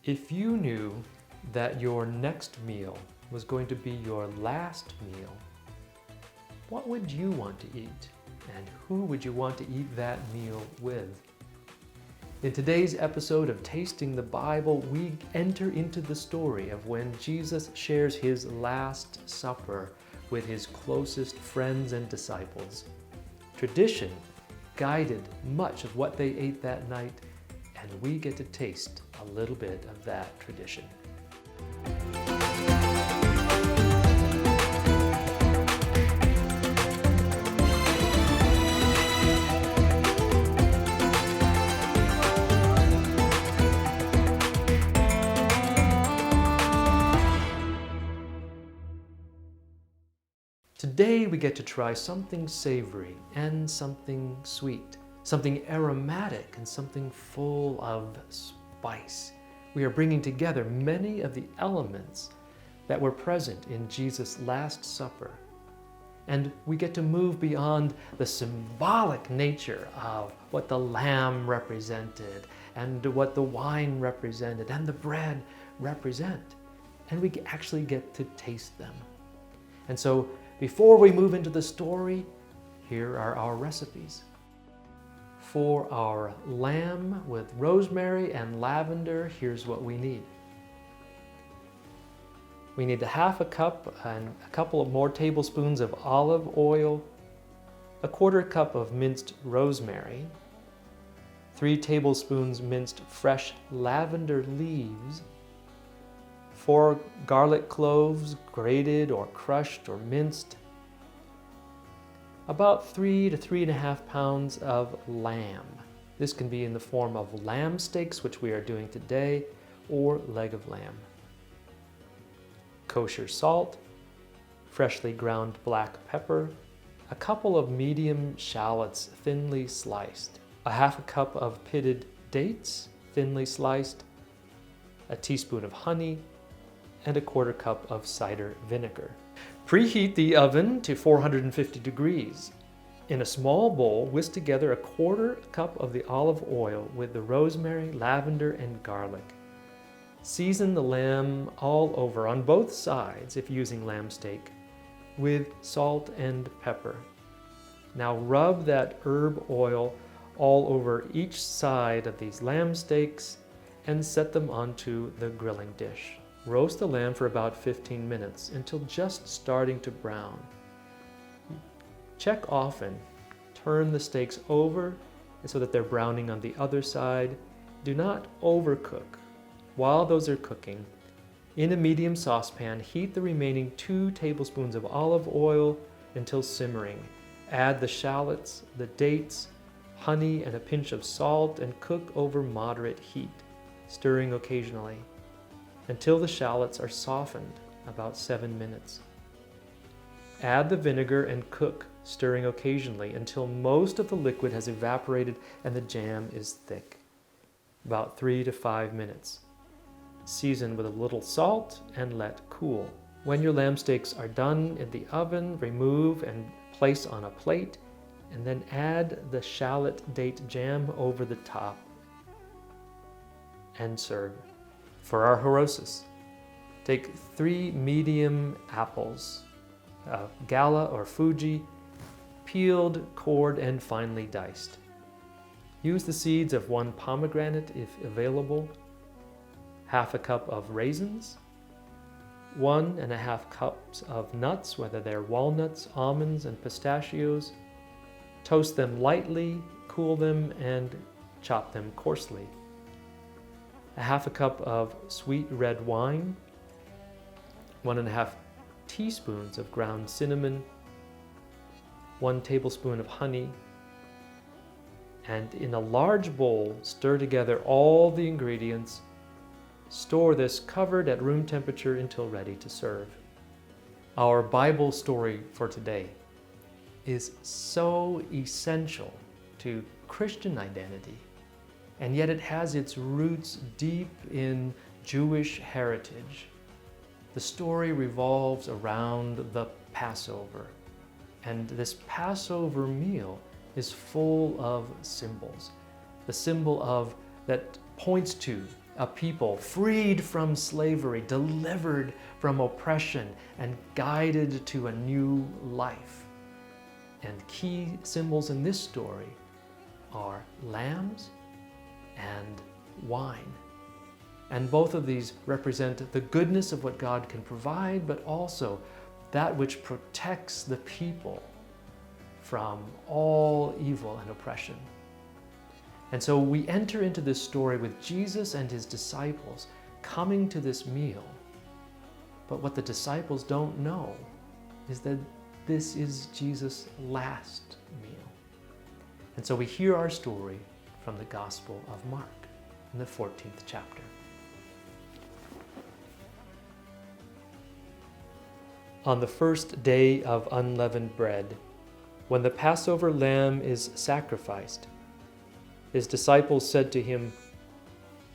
If you knew that your next meal was going to be your last meal, what would you want to eat? And who would you want to eat that meal with? In today's episode of Tasting the Bible, we enter into the story of when Jesus shares his Last Supper with his closest friends and disciples. Tradition guided much of what they ate that night, and we get to taste a little bit of that tradition. Today we get to try something savory and something sweet, something aromatic and something full of spice. We are bringing together many of the elements that were present in Jesus' Last Supper. And we get to move beyond the symbolic nature of what the lamb represented and what the wine represented and the bread represent. And we actually get to taste them. And so before we move into the story, here are our recipes. For our lamb with rosemary and lavender, here's what we need. We need a half a cup and a couple of more tablespoons of olive oil, a quarter cup of minced rosemary, 3 tablespoons minced fresh lavender leaves, 4 garlic cloves, grated or crushed or minced, about 3 to 3.5 pounds of lamb. This can be in the form of lamb steaks, which we are doing today, or leg of lamb. Kosher salt, freshly ground black pepper, a couple of medium shallots thinly sliced, a half a cup of pitted dates thinly sliced, a teaspoon of honey, and a quarter cup of cider vinegar. Preheat the oven to 450 degrees. In a small bowl, whisk together a quarter cup of the olive oil with the rosemary, lavender, and garlic. Season the lamb all over on both sides, if using lamb steak, with salt and pepper. Now rub that herb oil all over each side of these lamb steaks and set them onto the grilling dish. Roast the lamb for about 15 minutes until just starting to brown. Check often. Turn the steaks over so that they're browning on the other side. Do not overcook. While those are cooking, in a medium saucepan, heat the remaining 2 tablespoons of olive oil until simmering. Add the shallots, the dates, honey, and a pinch of salt and cook over moderate heat, stirring occasionally, until the shallots are softened, about 7 minutes. Add the vinegar and cook, stirring occasionally until most of the liquid has evaporated and the jam is thick, about 3 to 5 minutes. Season with a little salt and let cool. When your lamb steaks are done in the oven, remove and place on a plate, and then add the shallot date jam over the top and serve. For our horosis, take 3 medium apples, Gala or Fuji, peeled, cored, and finely diced. Use the seeds of 1 pomegranate if available, half a cup of raisins, 1.5 cups of nuts, whether they're walnuts, almonds, and pistachios. Toast them lightly, cool them, and chop them coarsely. A half a cup of sweet red wine, 1.5 teaspoons of ground cinnamon, 1 tablespoon of honey, and in a large bowl, stir together all the ingredients. Store this covered at room temperature until ready to serve. Our Bible story for today is so essential to Christian identity, and yet it has its roots deep in Jewish heritage. The story revolves around the Passover, and this Passover meal is full of symbols. The symbol of that points to a people freed from slavery, delivered from oppression, and guided to a new life. And key symbols in this story are lambs and wine. And both of these represent the goodness of what God can provide, but also that which protects the people from all evil and oppression. And so we enter into this story with Jesus and his disciples coming to this meal. But what the disciples don't know is that this is Jesus' last meal. And so we hear our story from the Gospel of Mark in the 14th chapter. On the first day of unleavened bread, when the Passover lamb is sacrificed, his disciples said to him,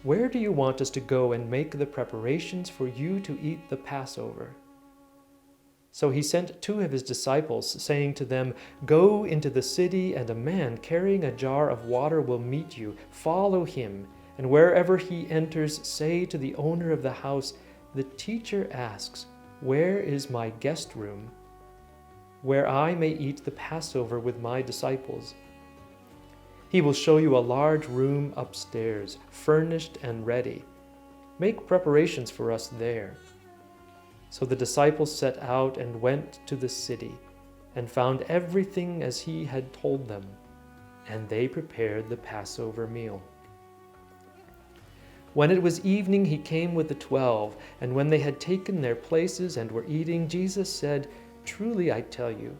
"Where do you want us to go and make the preparations for you to eat the Passover?" So he sent two of his disciples, saying to them, "Go into the city, and a man carrying a jar of water will meet you. Follow him, and wherever he enters, say to the owner of the house, 'The teacher asks, where is my guest room, where I may eat the Passover with my disciples?' He will show you a large room upstairs, furnished and ready. Make preparations for us there." So the disciples set out and went to the city, and found everything as he had told them, and they prepared the Passover meal. When it was evening, he came with the 12, and when they had taken their places and were eating, Jesus said, "Truly I tell you,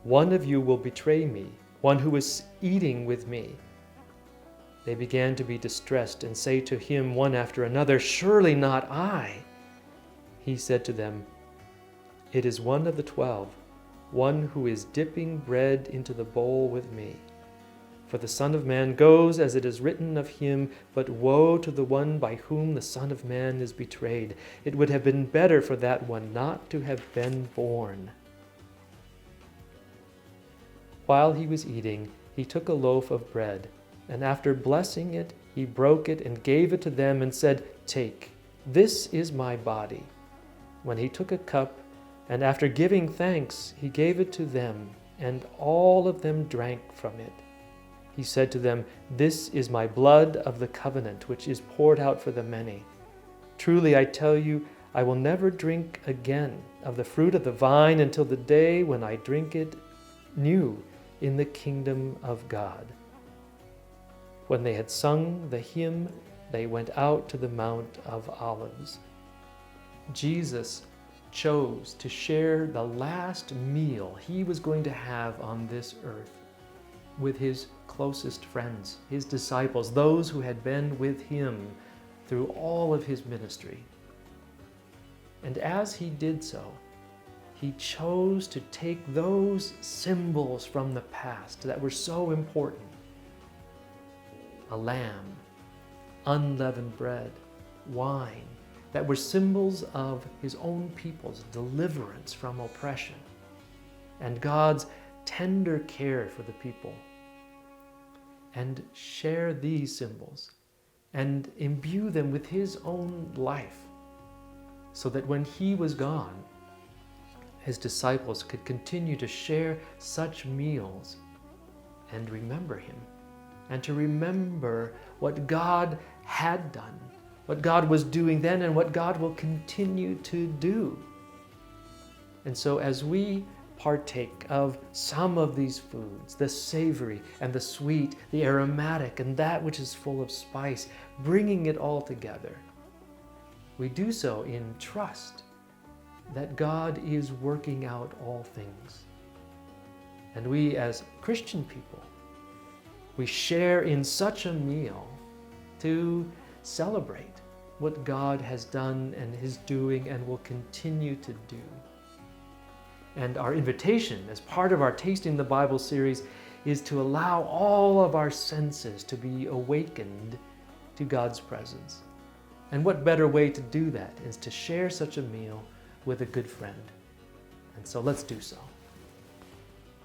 one of you will betray me, one who is eating with me." They began to be distressed and say to him one after another, "Surely not I." He said to them, "It is one of the 12, one who is dipping bread into the bowl with me. For the Son of Man goes as it is written of him, but woe to the one by whom the Son of Man is betrayed. It would have been better for that one not to have been born." While he was eating, he took a loaf of bread, and after blessing it, he broke it and gave it to them and said, "Take, this is my body." When he took a cup, and after giving thanks, he gave it to them, and all of them drank from it. He said to them, "This is my blood of the covenant, which is poured out for the many. Truly I tell you, I will never drink again of the fruit of the vine until the day when I drink it new in the kingdom of God." When they had sung the hymn, they went out to the Mount of Olives. Jesus chose to share the last meal he was going to have on this earth with his closest friends, his disciples, those who had been with him through all of his ministry. And as he did so, he chose to take those symbols from the past that were so important: a lamb, unleavened bread, wine, that were symbols of his own people's deliverance from oppression and God's tender care for the people, and share these symbols and imbue them with his own life, so that when he was gone, his disciples could continue to share such meals and remember him, and to remember what God had done, what God was doing then, and what God will continue to do. And so as we partake of some of these foods, the savory and the sweet, the aromatic and that which is full of spice, bringing it all together, we do so in trust that God is working out all things. And we as Christian people, we share in such a meal to celebrate what God has done and is doing and will continue to do. And our invitation as part of our Tasting the Bible series is to allow all of our senses to be awakened to God's presence. And what better way to do that is to share such a meal with a good friend. And so let's do so.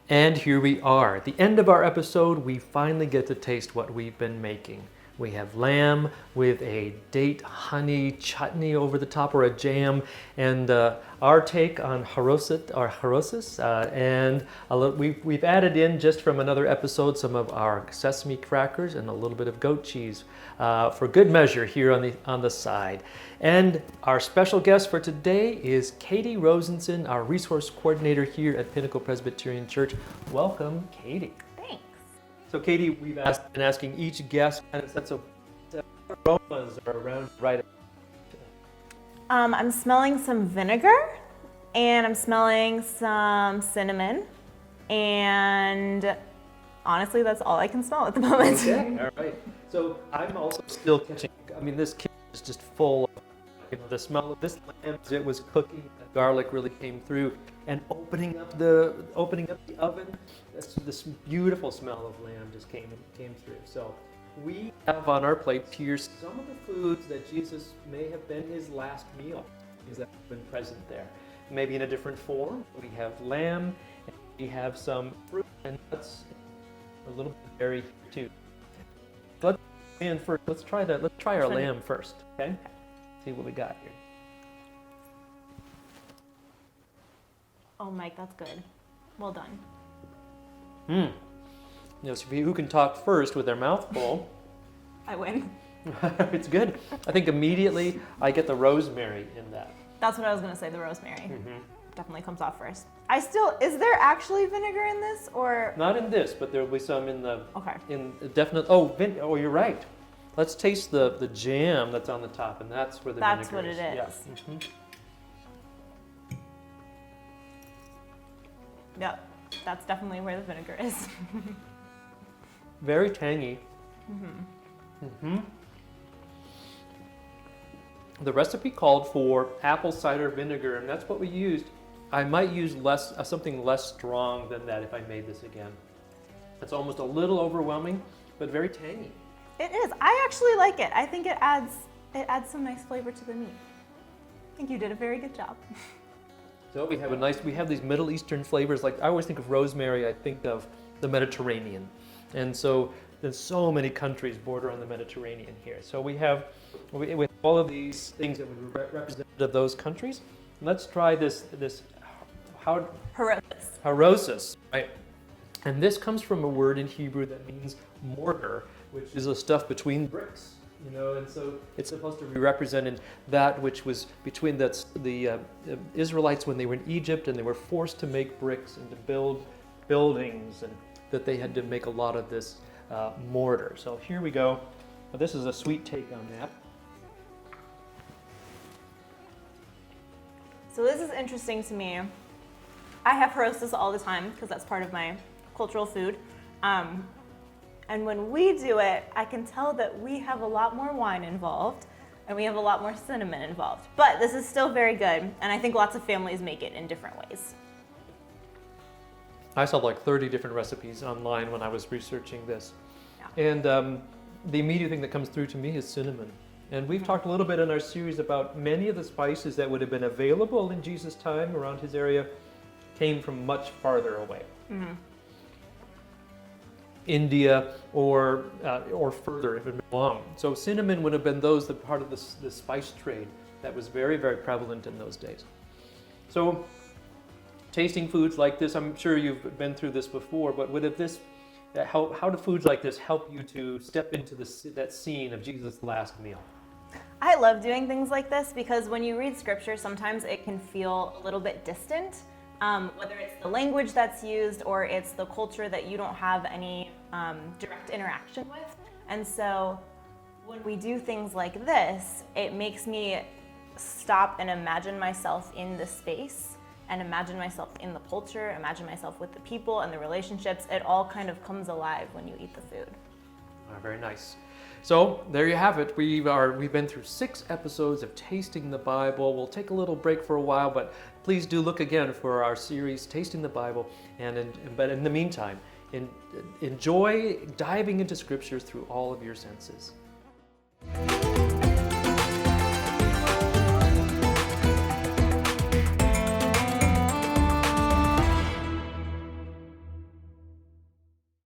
And here we are. At the end of our episode, we finally get to taste what we've been making. We have lamb with a date honey chutney over the top, or a jam, and our take on harosis, and we've added in, just from another episode, some of our sesame crackers and a little bit of goat cheese for good measure here on the side. And our special guest for today is Katie Rosenson, our resource coordinator here at Pinnacle Presbyterian Church. Welcome, Katie. So Katie, we've been asking each guest kind of sets of aromas are around right. I'm smelling some vinegar, and I'm smelling some cinnamon, and honestly, that's all I can smell at the moment. Okay, all right. So I'm also still catching. I mean, this kitchen is just full of the smell of this lamb as it was cooking. The garlic really came through, and opening up the oven. This beautiful smell of lamb just came through. So we have on our plates here some of the foods that Jesus may have been his last meal, because that have been present there. Maybe in a different form. We have lamb, and we have some fruit and nuts, a little bit of berry too. Let's try our lamb first, okay? See what we got here. Oh, Mike, that's good. Well done. So who can talk first with their mouth full? I win. It's good. I think immediately I get the rosemary in that. That's what I was going to say, the rosemary. Definitely comes off first. Is there actually vinegar in this, or? Not in this, but there will be some in the, okay. Oh, you're right. Let's taste the jam that's on the top, and that's where the vinegar is. That's what it is. Yeah. Yep, that's definitely where the vinegar is. Very tangy. The recipe called for apple cider vinegar, and that's what we used. I might use something less strong than that if I made this again. It's almost a little overwhelming, but very tangy. It is. I actually like it. I think it adds some nice flavor to the meat. I think you did a very good job. So we have these Middle Eastern flavors. Like, I always think of rosemary, I think of the Mediterranean. And so there's so many countries border on the Mediterranean here. So we have all of these things that would be representative of those countries. Let's try this harosis, right? And this comes from a word in Hebrew that means mortar, which is the stuff between bricks. And so it's supposed to be representing that which was between the Israelites when they were in Egypt, and they were forced to make bricks and to build buildings, and that they had to make a lot of this mortar. So here we go. This is a sweet take on that. So this is interesting to me. I have harosis all the time because that's part of my cultural food. And when we do it, I can tell that we have a lot more wine involved, and we have a lot more cinnamon involved. But this is still very good, and I think lots of families make it in different ways. I saw like 30 different recipes online when I was researching this. Yeah. And the immediate thing that comes through to me is cinnamon. And we've talked a little bit in our series about many of the spices that would have been available in Jesus' time around his area came from much farther away. India or further if it belonged. So cinnamon would have been part of the spice trade that was very, very prevalent in those days. So tasting foods like this, I'm sure you've been through this before, but how do foods like this help you to step into that scene of Jesus' last meal? I love doing things like this because when you read scripture, sometimes it can feel a little bit distant. Whether it's the language that's used or it's the culture that you don't have any direct interaction with. And so when we do things like this, it makes me stop and imagine myself in the space and imagine myself in the culture, imagine myself with the people and the relationships. It all kind of comes alive when you eat the food. Very nice. So there you have it. We've been through 6 episodes of Tasting the Bible. We'll take a little break for a while, but please do look again for our series, Tasting the Bible. But in the meantime, enjoy diving into scriptures through all of your senses.